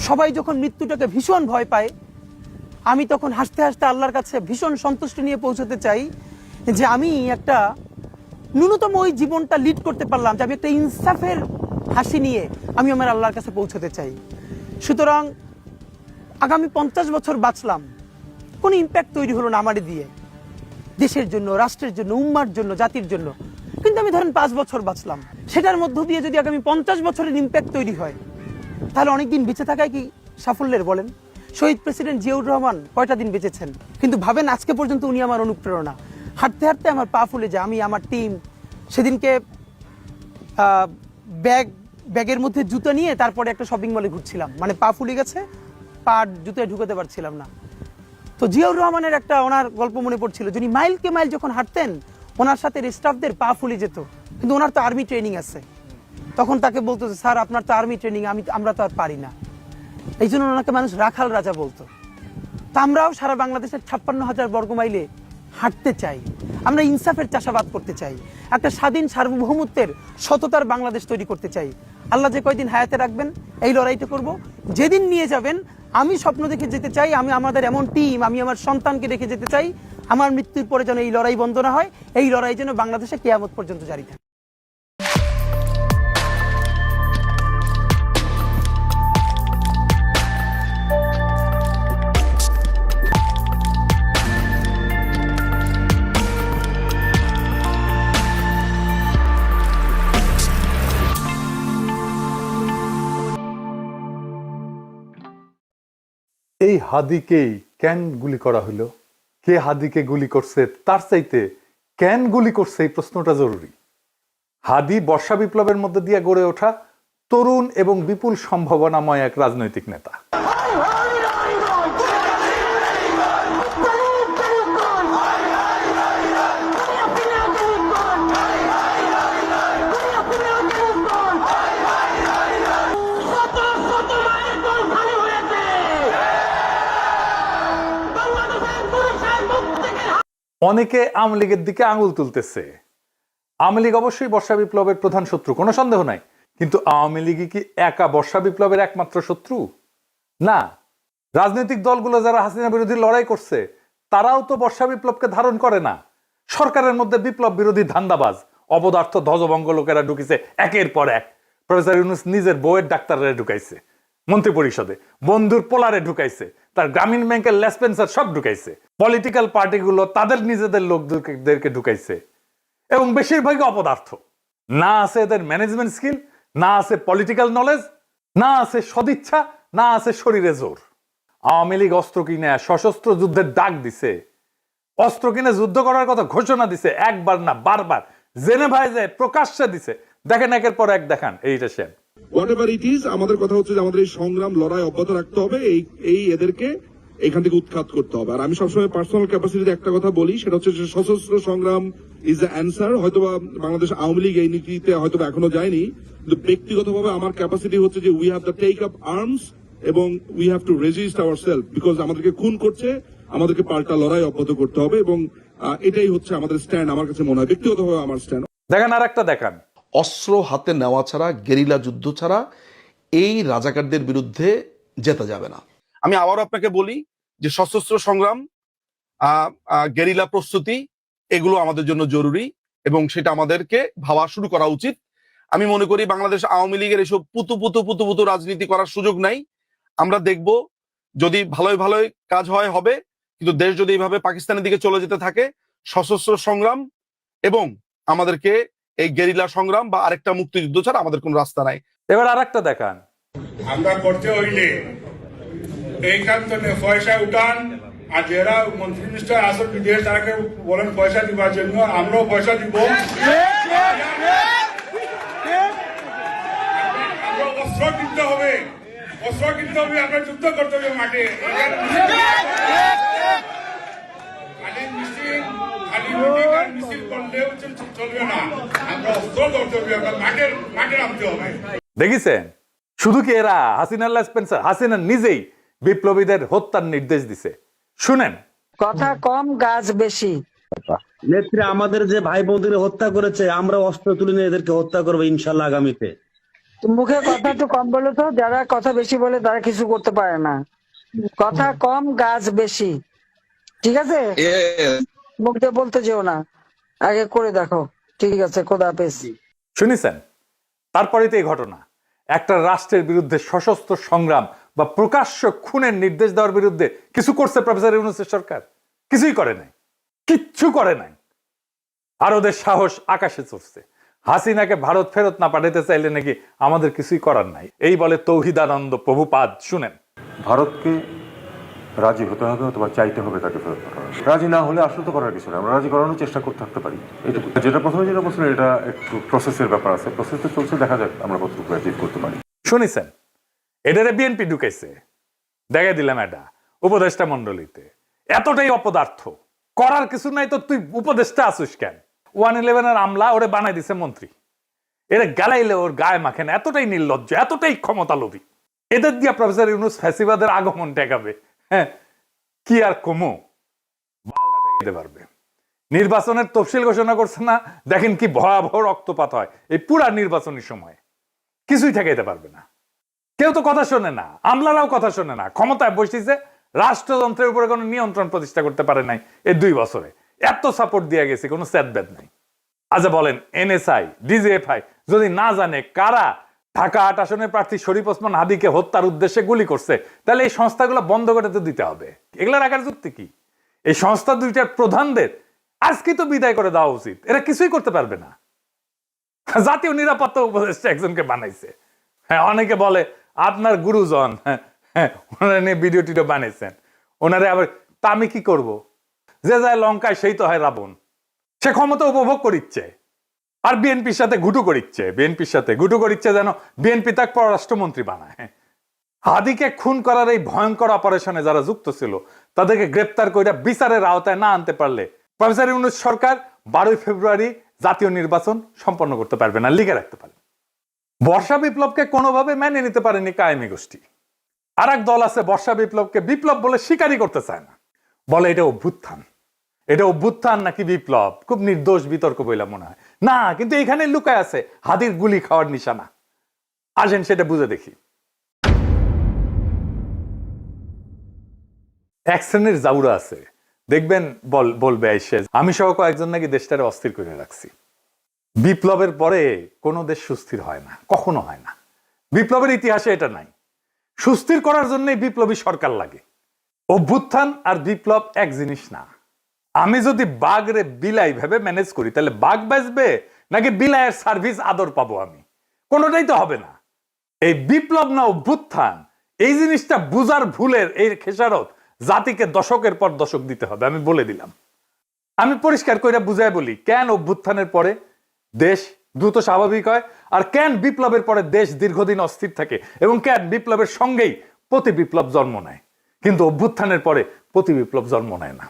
সবাই যখন মৃত্যুটাকে ভীষণ ভয় পায়, আমি তখন হাসতে হাসতে আল্লাহর কাছে ভীষণ সন্তুষ্টি নিয়ে পৌঁছতে চাই যে আমি একটা ন্যূনতম ওই জীবনটা লিড করতে পারলাম, যে আমি একটা ইনসাফের হাসি নিয়ে আমি আমার আল্লাহর কাছে পৌঁছতে চাই। সুতরাং আগামী 50 বছর বাঁচলাম, কোনো ইম্প্যাক্ট তৈরি হলো না আমারে দিয়ে, দেশের জন্য, রাষ্ট্রের জন্য, উম্মার জন্য, জাতির জন্য। কিন্তু আমি ধরেন 5 বছর বাঁচলাম, সেটার মধ্য দিয়ে যদি আগামী 50 বছরের ইম্প্যাক্ট তৈরি হয়, তাহলে অনেকদিন বেঁচে থাকায় কি সাফল্যের বলেন? শহীদ প্রেসিডেন্ট জিয়াউর রহমান কয়টা দিন বেঁচেছেন, কিন্তু ভাবেন আজকে পর্যন্ত উনি আমার অনুপ্রেরণা। হাঁটতে হাঁটতে আমার পা ফুলে যায়। আমি, আমার টিম সেদিনকে ব্যাগের মধ্যে জুতো নিয়ে তারপরে একটা শপিং মলে ঘুরছিলাম, মানে পা ফুলে গেছে, পা জুতোয় ঢুকাতে পারছিলাম না। তো জিয়াউর রহমানের একটা ওনার গল্প মনে পড়ছিল, যিনি মাইলকে মাইল যখন হাঁটতেন ওনার সাথে স্টাফদের পা ফুলে যেত, কিন্তু ওনার তো আর্মি ট্রেনিং আছে। তখন তাকে বলতো যে স্যার আপনার তো আর্মি ট্রেনিং, আমরা তো আর পারি না। এই জন্য ওনাকে মানুষ রাখাল রাজা বলতো। তা আমরাও সারা বাংলাদেশের 56,000 বর্গমাইলে হাঁটতে চাই, আমরা ইনসাফের চাষাবাদ করতে চাই, একটা স্বাধীন সার্বভৌমত্বের সততার বাংলাদেশ তৈরি করতে চাই। আল্লাহ যে কয়দিন হায়াতে রাখবেন এই লড়াইটা করব। যেদিন নিয়ে যাবেন আমি স্বপ্ন দেখে যেতে চাই, আমি আমাদের এমন টিম, আমি আমার সন্তানকে রেখে যেতে চাই, আমার মৃত্যুর পরে যেন এই লড়াই বন্ধ না হয়, এই লড়াই যেন বাংলাদেশে কিয়ামত পর্যন্ত জারি থাকে। এই হাদিকেই কেন গুলি করা হলো, কে হাদিকে গুলি করছে, তার চাইতে কেন গুলি করছে এই প্রশ্নটা জরুরি। হাদি বর্ষা বিপ্লবের মধ্যে দিয়ে গড়ে ওঠা তরুণ এবং বিপুল সম্ভাবনাময় এক রাজনৈতিক নেতা। অনেকে আওয়ামী লীগের দিকে আঙুল তুলতেছে। আওয়ামী লীগ অবশ্যই বর্ষা বিপ্লবের প্রধান শত্রু, কোনো সন্দেহ নাই, কিন্তু আওয়ামী লীগই কি একা বর্ষা বিপ্লবের একমাত্র শত্রু? না, রাজনৈতিক দলগুলো যারা হাসিনা বিরোধী লড়াই করছে তারাও তো বর্ষা বিপ্লবকে ধারণ করে না। সরকারের মধ্যে বিপ্লব বিরোধী ধান্দাবাজ অপদার্থ ধ্বজভঙ্গ লোকেরা ঢুকিছে একের পর এক। প্রফেসর ইউনূস নিজের বউয়ের ডাক্তাররা ঢুকাইছে মন্ত্রী পরিষদে, বন্ধুর পোলারে ঢুকাইছে, তার গ্রামীণ ব্যাংকের লেসপেন্সার সব ঢুকাইছে, পলিটিক্যাল পার্টিগুলো তাদের নিজেদের লোকদেরকে ঢুকাইছে, এবং বেশিরভাগই অপদার্থ। না আছে এদের ম্যানেজমেন্ট স্কিল, না আছে পলিটিক্যাল নলেজ, না আছে সদিচ্ছা, না আছে শরীরে জোর। আওয়ামী লীগ অস্ত্র কিনে সশস্ত্র যুদ্ধের ডাক দিছে, অস্ত্র কিনে যুদ্ধ করার কথা ঘোষণা দিছে, একবার না বারবার জেনেভায় যায় প্রকাশ্যে দিছে। দেখেন একের পর এক দেখান এইটা সেন। হোয়াটএভার ইট ইজ, আমাদের কথা হচ্ছে যে আমাদের এই সংগ্রাম লড়াই অব্যাহত রাখতে হবে, এই এদেরকে এখান থেকে উৎখাত করতে হবে। আর আমি সবসময় পার্সোনাল ক্যাপাসিটিতে একটা কথা বলি, সেটা হচ্ছে যে সশস্ত্র সংগ্রাম ইজ দ্য অ্যান্সার। হয়তোবা বাংলাদেশ আওয়ামী লীগ এই নীতিতে হয়তো এখনো যায়নি, কিন্তু ব্যক্তিগতভাবে আমার ক্যাপাসিটি হচ্ছে যে we have to take up arms এবং we have to resist ourself, because আমাদেরকে খুন করছে, আমাদেরকে পাল্টা লড়াই অব্যাহত করতে হবে, এবং এটাই হচ্ছে আমাদের স্ট্যান্ড। আমার কাছে মনে হয় ব্যক্তিগতভাবে আমার স্ট্যান্ড। দেখেন আর একটা দেখান, অস্ত্র হাতে নেওয়া ছাড়া, গেরিলা যুদ্ধ ছাড়া এই রাজাকারদের বিরুদ্ধে জেতা যাবে না। আমি আবারও আপনাকে বলি যে সশস্ত্র সংগ্রাম, গেরিলা প্রস্তুতি, এগুলো আমাদের জন্য জরুরি এবং সেটা আমাদেরকে ভাবা শুরু করা উচিত। আমি মনে করি বাংলাদেশ আওয়ামী লীগের এসব পুতু রাজনীতি করার সুযোগ নাই। আমরা দেখব যদি ভালোই ভালোই কাজ হয় হবে, কিন্তু দেশ যদি এইভাবে পাকিস্তানের দিকে চলে যেতে থাকে, সশস্ত্র সংগ্রাম এবং আমাদেরকে এই গেরিলা সংগ্রাম বা আরেকটা মুক্তিযুদ্ধ ছাড়া আমাদের কোন রাস্তা নাই। এবার আর একটা দেখান, আমরা করতে হইলে এইখান থেকে পয়সা উঠান, আর যারা মন্ত্রী মিনিস্টার আসল বিদেশ তারাকে বলেন পয়সা দিবার জন্য, আমরাও পয়সা দিব। অস্ত্র কিনতে হবে, আমরা যুদ্ধ করতে হবে মাঠে। মিছিল করলেও চলবে না, আমরা অস্ত্র করতে হবে, আমরা মাঠে নামতে হবে। দেখেছেন? শুধু কি এরা হাসিনা লেসপেন্সার, হাসিনা নিজেই বিপ্লবীদের হত্যার নির্দেশ দিছে। শুনেন, কথা কম গাছ বেশি। নেত্রী আমাদের যে ভাই বোনদের হত্যা করেছে, আমরা অস্ত্র তুলে নিয়ে এদেরকে হত্যা করবো ইনশাল্লাহ আগামীতে। তো মুখে কথা একটু কম বলো তো, যারা কথা বেশি বলে তারা কিছু করতে পারে না। কথা কম গাছ বেশি, ঠিক আছে? মুখ দিয়ে বলতে যেও না, আগে করে দেখো। ঠিক আছে, খোদা হাফেজ। শুনেছেন? তারপরেই তো এই ঘটনা। একটা রাষ্ট্রের বিরুদ্ধে সশস্ত্র সংগ্রাম বা প্রকাশ্য খুনের নির্দেশ দেওয়ার বিরুদ্ধে কিছু করছে প্রফেসর ইউনূসের সরকার? কিছুই করে নাই, কিচ্ছু করে নাই। আর ওদের সাহস আকাশে চড়ছে। হাসিনাকে ভারত ফেরত না পাঠাতে চাইলে নাকি আমাদের কিছুই করার নাই, এই বলে তৌহিদানন্দ প্রভুপাদ। শুনেন, ভারতকে রাজি হতে হবে অথবা চাইতে হবে তাকে ফেরত পাঠানো। রাজি না হলে আসলে তো করার কিছু নেই, আমরা রাজি করানোর চেষ্টা করতে থাকতে পারি, এটুকু। যেটা প্রথমে যেটা বলছিলেন, এটা একটু প্রসেসের ব্যাপার আছে, প্রসেস তো চলছে, দেখা যাক আমরা কতটুকু অ্যাচিভ করতে পারি। শুনেছেন? এটারে বিএনপি ঢুকাইছে, দেখে দিলাম এটা উপদেষ্টা মন্ডলীতে। এতটাই অপদার্থ, করার কিছু নাই তো তুই উপদেষ্টা আসিস কেন? 111 আমলা ওরে বানাই দিছে মন্ত্রী। এরা গালাইলে ওর গায়ে মাখেন, এতটাই নির্লজ্জ, এতটাই ক্ষমতা লোভী। এদের দিয়া প্রফেসর ইউনূস ফ্যাসিবাদের আগমন ঠেকাবে। হ্যাঁ, কি আর কমো, বালটা ঠেকাইতে পারবে। নির্বাচনের তফসিল ঘোষণা করছে না, দেখেন কি ভয়াবহ রক্তপাত হয় এই পুরা নির্বাচনের সময়। কিছুই ঠেকাইতে পারবে না। কেউ তো কথা শোনে না, আমলারাও কথা শোনে না। ক্ষমতায় বসেছে, রাষ্ট্রযন্ত্রের উপরে কোনো নিয়ন্ত্রণ প্রতিষ্ঠা করতে পারে নাই এই 2 বছরে। এত সাপোর্ট দিয়ে গেছে, কোনো স্যাদব্যাদ নাই। আচ্ছা বলেন, এনএসআই, ডিজিএফআই যদি না জানে কারা ঢাকা 8 আসনের প্রার্থী শরীফ ওসমান হাদিকে হত্যার উদ্দেশ্যে গুলি করছে, তাহলে এই সংস্থাগুলো বন্ধ করে তো দিতে হবে। এগুলা রাখার যুক্তি কি? এই সংস্থা দুইটার প্রধানদের আজকে তো বিদায় করে দেওয়া উচিত। এরা কিছুই করতে পারবে না। জাতীয় নিরাপত্তা উপদেষ্টা একজনকে বানাইছে। হ্যাঁ, অনেকে বলে আপনার গুরুজন, হ্যাঁ ওনারা নিয়ে ভিডিও টিডিও বানিয়েছেন। ওনারে আবার তা আমি কি করব? যে যায় লঙ্কায় সেই তো হয় রাবণ। সে ক্ষমতা উপভোগ করিচ্ছে আর বিএনপির সাথে ঘুটু করিচ্ছে, বিএনপির সাথে ঘুটু করিচ্ছে যেন বিএনপি তাকে পররাষ্ট্রমন্ত্রী বানায়। হাদিকে খুন করার এই ভয়ঙ্কর অপারেশনে যারা যুক্ত ছিল তাদেরকে গ্রেপ্তার করে বিচারের আওতায় না আনতে পারলে প্রফেসর ইউনূস সরকার 12 ফেব্রুয়ারি জাতীয় নির্বাচন সম্পন্ন করতে পারবে না, লিখে রাখতে পারে। বর্ষা বিপ্লবকে কোনোভাবে মেনে নিতে পারেনি কায়েমি গোষ্ঠী। আর এক দল আছে বর্ষা বিপ্লবকে বিপ্লব বলে স্বীকারই করতে চায় না, বলে এটা অভ্যুত্থান। এটা অভ্যুত্থান নাকি বিপ্লব খুব নির্দোষ বিতর্ক বইলা মনে হয় না, কিন্তু এখানে লুকায় আছে হাদির গুলি খাওয়ার নিশানা। আসেন সেটা বুঝে দেখি। এক শ্রেণীর জাউরা আছে, দেখবেন বলবে আইসে আমি সহ কয়েকজন নাকি দেশটারে অস্থির করে রাখছি। বিপ্লবের পরে কোনো দেশ সুস্থির হয় না, কখনো হয় না। বিপ্লবের ইতিহাসে এটা নাই। সুস্থির করার জন্যই বিপ্লবী সরকার লাগে। অভ্যুত্থান আর বিপ্লব এক জিনিস না। আমি যদি বাঘরে বিলাই ভেবে ম্যানেজ করি তাহলে বাঘ বাঁচবে নাকি বিলাইয়ের সার্ভিস আদর পাবো আমি? কোনোটাই তো হবে না। এই বিপ্লব না অভ্যুত্থান, এই জিনিসটা বুঝার ভুলের এই খেসারত জাতিকে দশকের পর দশক দিতে হবে। আমি বলে দিলাম, আমি পরিষ্কার করে বুঝাই বলি কেন অভ্যুত্থানের পরে দেশ দ্রুত স্বাভাবিক হয় আর কেন বিপ্লবের পরে দেশ দীর্ঘদিন অস্থির থাকে এবং কেন বিপ্লবের সঙ্গেই প্রতি বিপ্লব জন্ম নেয় কিন্তু অভ্যুত্থানের পরে প্রতি বিপ্লব জন্ম নেয় না।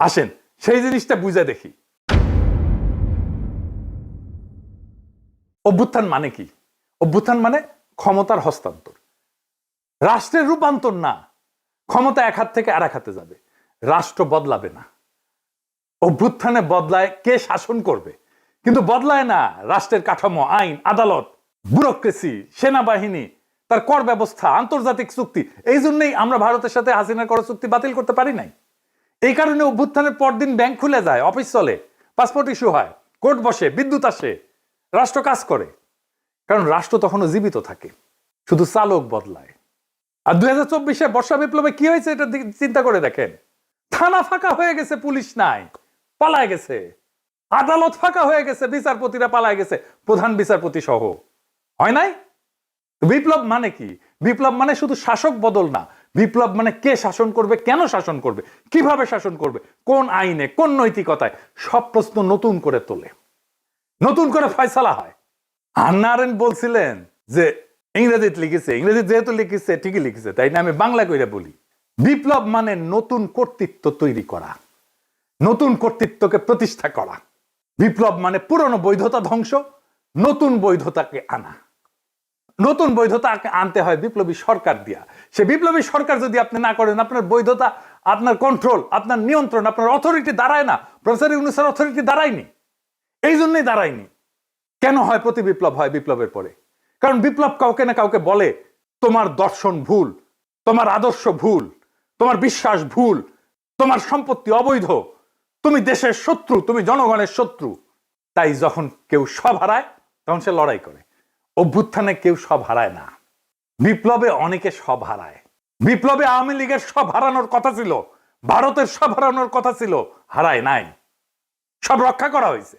আসেন সেই জিনিসটা বুঝে দেখি। অভ্যুত্থান মানে কি? অভ্যুত্থান মানে ক্ষমতার হস্তান্তর, রাষ্ট্রের রূপান্তর না। ক্ষমতা এক হাত থেকে আর এক হাতে যাবে, রাষ্ট্র বদলাবে না। অভ্যুত্থানে বদলায় কে শাসন করবে, কিন্তু বদলায় না রাষ্ট্রের কাঠামো, আইন, আদালত, ব্যুরোক্রেসি, সেনাবাহিনী, তার কর ব্যবস্থা, আন্তর্জাতিক চুক্তি। এই জন্যই আমরা ভারতের সাথে হাসিনার কর চুক্তি বাতিল করতে পারি নাই। এই কারণে অভ্যুত্থানের পরদিন ব্যাংক খুলে যায়, অফিস চলে, পাসপোর্ট ইস্যু হয়, কোর্ট বসে, বিদ্যুৎ আসে, রাষ্ট্র কাজ করে। কারণ রাষ্ট্র তখনও জীবিত থাকে, শুধু চালক বদলায়। আর 2024 বর্ষা বিপ্লবে কি হয়েছে এটা চিন্তা করে দেখেন। থানা ফাঁকা হয়ে গেছে, পুলিশ নাই, পালায় গেছে। আদালত ফাঁকা হয়ে গেছে, বিচারপতিরা পালায় গেছে, প্রধান বিচারপতি সহ। হয় নাই? বিপ্লব মানে কি? বিপ্লব মানে শুধু শাসক বদল না। বিপ্লব মানে কে শাসন করবে, কেন শাসন করবে, কিভাবে শাসন করবে, কোন আইনে, কোন নৈতিকতায়, সব প্রশ্ন নতুন করে তোলে, নতুন করে ফয়সালা হয়। হান্না আরেন্ট বলছিলেন যে ইংরেজিতে লিখেছে, ইংরেজি যেহেতু লিখেছে ঠিকই লিখেছে, তাই না আমি বাংলা কইরা বলি। বিপ্লব মানে নতুন কর্তৃত্ব তৈরি করা, নতুন কর্তৃত্বকে প্রতিষ্ঠা করা। বিপ্লব মানে পুরনো বৈধতা ধ্বংস, নতুন বৈধতাকে আনা। নতুন বৈধতা আনতে হয় বিপ্লবী সরকার দিয়া। সে বিপ্লবী সরকার যদি আপনি না করেন, আপনার বৈধতা, আপনার কন্ট্রোল, আপনার নিয়ন্ত্রণ, আপনার অথরিটি দাঁড়ায় না। প্রফেসর ইউনূসের অথরিটি দাঁড়ায়নি, এই জন্যই দাঁড়ায়নি। কেন হয় প্রতি বিপ্লব হয় বিপ্লবের পরে? কারণ বিপ্লব কাউকে না কাউকে বলে তোমার দর্শন ভুল, তোমার আদর্শ ভুল, তোমার বিশ্বাস ভুল, তোমার সম্পত্তি অবৈধ, তুমি দেশের শত্রু, তুমি জনগণের শত্রু। তাই যখন কেউ সব হারায় তখন সে লড়াই করে। অভ্যুত্থানে কেউ সব হারায় না, বিপ্লবে অনেকে সব হারায়। বিপ্লবে আওয়ামী লীগের সব হারানোর কথা ছিল, ভারতের সব হারানোর কথা ছিল, হারায় নাই, সব রক্ষা করা হয়েছে।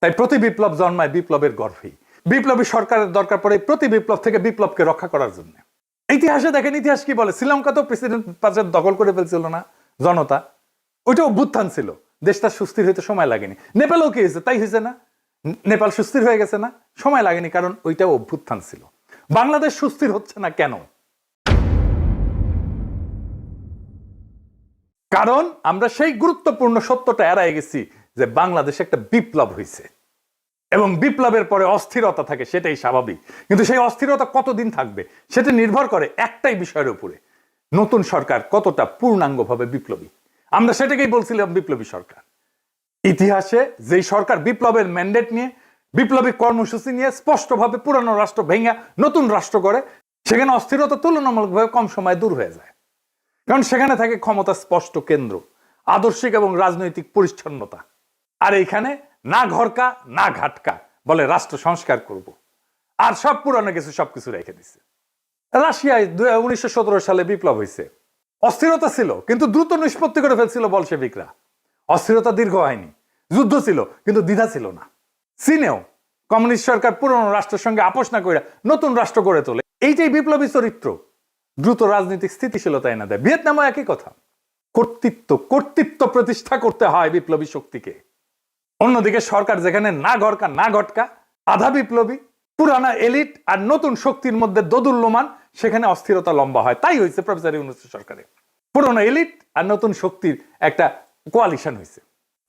তাই প্রতি বিপ্লব জন্মায় বিপ্লবের গর্ভেই। বিপ্লবী সরকারের দরকার পড়ে প্রতি বিপ্লব থেকে বিপ্লবকে রক্ষা করার জন্য। ইতিহাসে দেখেন, ইতিহাস কি বলে, শ্রীলঙ্কা তো প্রেসিডেন্ট পাশে দখল করে ফেলছিল না জনতা, ওইটা অভ্যুত্থান ছিল, দেশটা সুস্থির হইতে সময় লাগেনি। নেপালও কি হয়েছে, তাই হয়েছে না, নেপাল সুস্থির হয়ে গেছে না, সময় লাগেনি, কারণ ওইটাও অভ্যুত্থান ছিল। বাংলাদেশ সুস্থির হচ্ছে না কেন? কারণ আমরা সেই গুরুত্বপূর্ণ সত্যটা এড়াই গেছি যে বাংলাদেশে একটা বিপ্লব হয়েছে এবং বিপ্লবের পরে অস্থিরতা থাকে, সেটাই স্বাভাবিক। কিন্তু সেই অস্থিরতা কতদিন থাকবে সেটা নির্ভর করে একটাই বিষয়ের উপরে, নতুন সরকার কতটা পূর্ণাঙ্গভাবে বিপ্লবী। আমরা সেটাকেই বলছিলাম বিপ্লবী সরকার। ইতিহাসে যেই সরকার বিপ্লবের ম্যান্ডেট নিয়ে, বিপ্লবী কর্মসূচি নিয়ে স্পষ্টভাবে পুরানো রাষ্ট্র ভেঙে নতুন রাষ্ট্র করে, সেখানে অস্থিরতা তুলনামূলকভাবে কম সময় দূর হয়ে যায়। কারণ সেখানে থাকে ক্ষমতা স্পষ্ট কেন্দ্র, আদর্শিক এবং রাজনৈতিক পরিচ্ছন্নতা। আর এইখানে না ঘরকা না ঘাটকা, বলে রাষ্ট্র সংস্কার করব, আর সব পুরানো কিছু সবকিছু রেখে দিচ্ছে। রাশিয়ায় 1917 সালে বিপ্লব হয়েছে, অস্থিরতা ছিল কিন্তু দ্রুত নিষ্পত্তি করে ফেলছিল বলশেভিকরা। অস্থিরতা দীর্ঘ হয়নি, যুদ্ধ ছিল কিন্তু দ্বিধা ছিল না। চীনেও কমিউনিস্ট সরকার পুরনো রাষ্ট্রের সঙ্গে আপোষ না করে নতুন রাষ্ট্র গড়ে তোলে। এইটাই বিপ্লবী চরিত্র, দ্রুত রাজনৈতিক স্থিতিশীলতা এনে দেয়। ভিয়েতনামও একই কথা। কর্তৃত্ব প্রতিষ্ঠা করতে হয় বিপ্লবী শক্তিকে। অন্যদিকে সরকার যেখানে না ঘরকা না ঘটকা, আধা বিপ্লবী, পুরানা এলিট আর নতুন শক্তির মধ্যে দোদুল্যমান, সেখানে অস্থিরতা লম্বা হয়। তাই হয়েছে প্রফেসর ইউনূসের সরকারে, পুরনো এলিট আর নতুন শক্তির একটা কোয়ালিশন হয়েছে।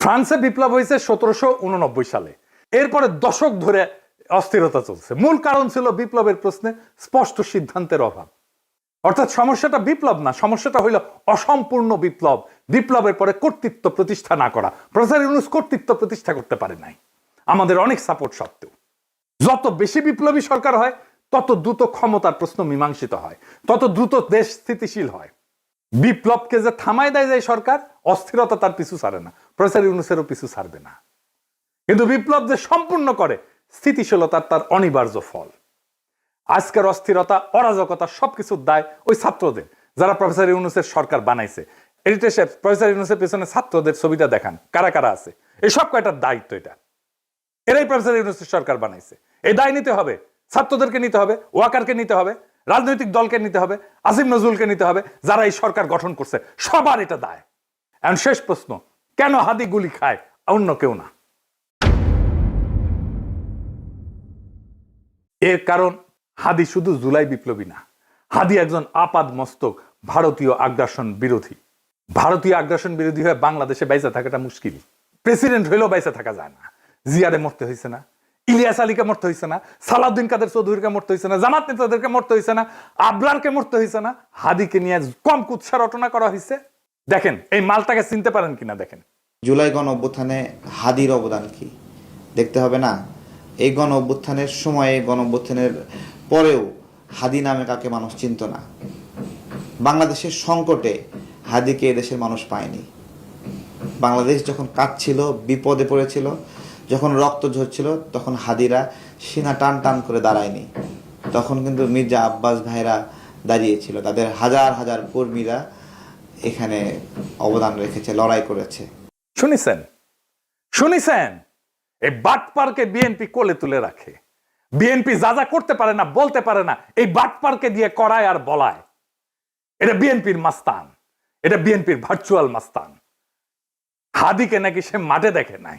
ফ্রান্সে বিপ্লব হয়েছে 1789 সালে। এরপরে দশক ধরে অস্থিরতা চলছে। মূল কারণ ছিল বিপ্লবের প্রশ্নে স্পষ্ট সিদ্ধান্তের অভাব। অর্থাৎ সমস্যাটা বিপ্লব না, সমস্যাটা হইল অসম্পূর্ণ বিপ্লব, বিপ্লবের পরে কর্তৃত্ব প্রতিষ্ঠা না করা। প্রফেসর ইউনূস কর্তৃত্ব প্রতিষ্ঠা করতে পারে নাই, আমাদের অনেক সাপোর্ট সত্ত্বেও। যত বেশি বিপ্লবী সরকার হয় তত দ্রুত ক্ষমতার প্রশ্ন মীমাংসিত হয়, তত দ্রুত দেশ স্থিতিশীল হয়। বিপ্লবকে যে থামায় দেয় যায় সরকার, অস্থিরতা তার পিছু ছাড়ে না, প্রফেসর ইউনূসেরও পিছু ছাড়বে না। কিন্তু বিপ্লব যে সম্পূর্ণ করে, স্থিতিশীলতার তার অনিবার্য ফল। আজকের অস্থিরতা, অরাজকতা সবকিছুর দায় ওই ছাত্রদের, যারা প্রফেসর ইউনূসের সরকার বানাইছে। এডিটর সাহেব, প্রফেসর ইউনূসের পেছনে ছাত্রদের ছবিটা দেখান, কারা কারা আছে। এই সব কয়টার দায়িত্ব এটা, এরাই প্রফেসর ইউনূসের সরকার বানাইছে। এই দায় নিতে হবে, ছাত্রদেরকে নিতে হবে, ওয়াকারকে নিতে হবে, রাজনৈতিক দলকে নিতে হবে, আসিফ নজরুলকে নিতে হবে, যারা এই সরকার গঠন করছে, সবার এটা দায়। এখন শেষ প্রশ্ন, কেন হাদি গুলি খায়, অন্য কেউ না? এর কারণ হাদি শুধু জুলাই বিপ্লবী না, হাদি একজন আপাদ মস্তক ভারতীয় আগ্রাসন বিরোধী। ভারতীয় আগ্রাসন বিরোধী হয়ে বাংলাদেশে বাইসা থাকাটা মুশকিল। প্রেসিডেন্ট হইলেও বাইসা থাকা যায় না। জিয়ারে মরতে হয়েছে না, ইলিয়াস আলীকে মরতে হয়েছে না, সালাউদ্দিন কাদের চৌধুরীকে মরতে হয়েছে না, জামাত নেতাদেরকে মরতে হয়েছে না, আবরারকে মরতে হয়েছে না, হাদিকে নিয়ে কম কুৎসা রটনা করা হয়েছে। দেখেন এই মালটাকে চিনতে পারেন কিনা দেখেন। জুলাই গণ অভ্যুত্থানে হাদির অবদান কি দেখতে হবে না? এই গণ অভ্যুত্থানের সময়ে, গণ অভ্যুত্থানের পরেও হাদি নামে কাকে মানুষ চিনত না। বাংলাদেশের সংকটে হাদিকে এদেশের মানুষ পায়নি। বাংলাদেশ যখন কাঁদছিল, বিপদে পড়েছিল, যখন রক্ত ঝরছিল, তখন হাদিরা সিনা টান টান করে দাঁড়ায়নি। তখন কিন্তু মির্জা আব্বাস ভাইরা দাঁড়িয়েছিল, তাদের হাজার হাজার কর্মীরা এখানে অবদান রেখেছে, লড়াই করেছে। শুনেছেন এই বাটপারকে বিএনপি কোলে তুলে রাখে। বিএনপি যা যা করতে পারে না, বলতে পারে না, এই বাটপারকে দিয়ে করায় আর বলায়। এটা বিএনপির মাস্তান, এটা বিএনপির ভার্চুয়াল মাস্তান। হাদিকে নাকি সে মাঠে দেখে নাই।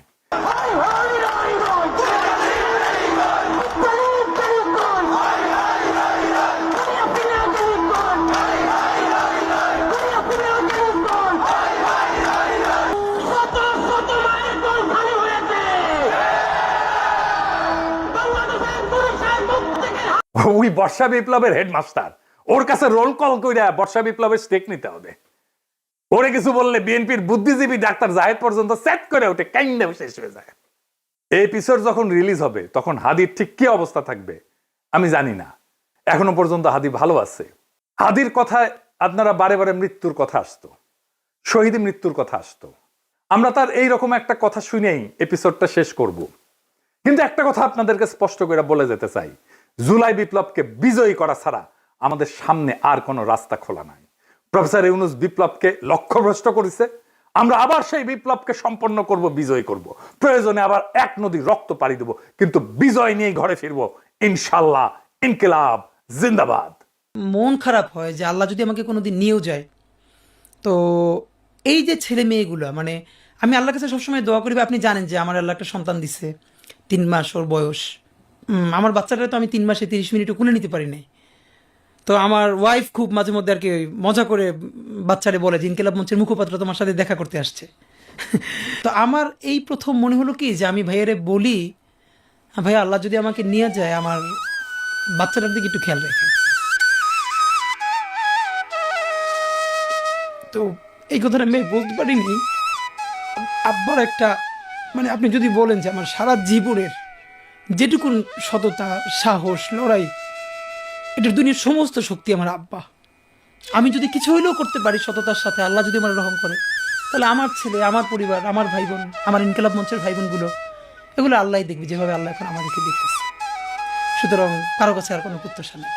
ওই বর্ষা বিপ্লবের হেডমাস্টার, ওর কাছে রোল কল কইরা বর্ষা বিপ্লবের স্টেক নিতে হবে। ওরে কিছু বললে বিএনপির বুদ্ধিজীবী ডাক্তার জাহেদ পর্যন্ত সেট করে ওঠে, কাইন্ডে শেষ হয়ে যায়। এই এপিসোড যখন রিলিজ হবে তখন হাদির ঠিক কি অবস্থা থাকবে আমি জানি না। এখনো পর্যন্ত হাদি ভালো আছে। হাদির কথায় আপনারা বারে বারে মৃত্যুর কথা আসতো, শহীদ মৃত্যুর কথা আসতো। আমরা তার এইরকম একটা কথা শুনেই এপিসোডটা শেষ করব। কিন্তু একটা কথা আপনাদেরকে স্পষ্ট করে বলে যেতে চাই, জুলাই বিপ্লবকে বিজয়ী করা ছাড়া আমাদের সামনে আর কোনো রাস্তা খোলা নাই। প্রফেসর ইউনূস বিপ্লবকে লক্ষ্যভ্রষ্ট করেছে। আমরা আবার সেই বিপ্লবকে সম্পন্ন করব, বিজয় করব। প্রয়োজনে আবার এক নদী রক্ত পাড়ি দেব, কিন্তু বিজয় নিয়ে ঘরে ফিরবো ইনশাল্লাহ। ইনকিলাব জিন্দাবাদ। মন খারাপ হয় যে আল্লাহ যদি আমাকে কোনোদিন নিয়েও যায়, তো এই যে ছেলে মেয়েগুলো, মানে আমি আল্লাহর কাছে সবসময় দোয়া করি, আপনি জানেন যে আমার আল্লাহ একটা সন্তান দিছে, 3 মাস ওর বয়স। আমার বাচ্চাটা তো আমি 3 মাসে 30 মিনিটও কোলে নিতে পারি নাই। তো আমার ওয়াইফ খুব মাঝে মধ্যে আর কি মজা করে বাচ্চারে বলে যে ইনকিলাব মঞ্চের মুখপাত্র তোমার সাথে দেখা করতে আসছে। তো আমার এই প্রথম মনে হলো কি যে আমি ভাইয়ারে বলি, ভাইয়া আল্লাহ যদি আমাকে নিয়ে যায়, আমার বাচ্চাটার দিকে একটু খেয়াল রাখেন। তো এই কথাটা আমি বলতে পারিনি। আব্বার একটা, মানে আপনি যদি বলেন যে আমার সারা জীবনের যেটুকুন সততা, সাহস, লড়াই, এটার দুনিয়ার সমস্ত শক্তি আমার আব্বা। আমি যদি কিছু হইলেও করতে পারি সততার সাথে, আল্লাহ যদি আমার রহম করে, তাহলে আমার ছেলে, আমার পরিবার, আমার ভাই বোন, আমার ইনকিলাব মঞ্চের ভাই বোনগুলো, এগুলো আল্লাহ দেখবে যেভাবে আল্লাহ এখন আমাদেরকে দেখতেছে। সুতরাং কারো কাছে আর কোনো প্রত্যাশা নেই।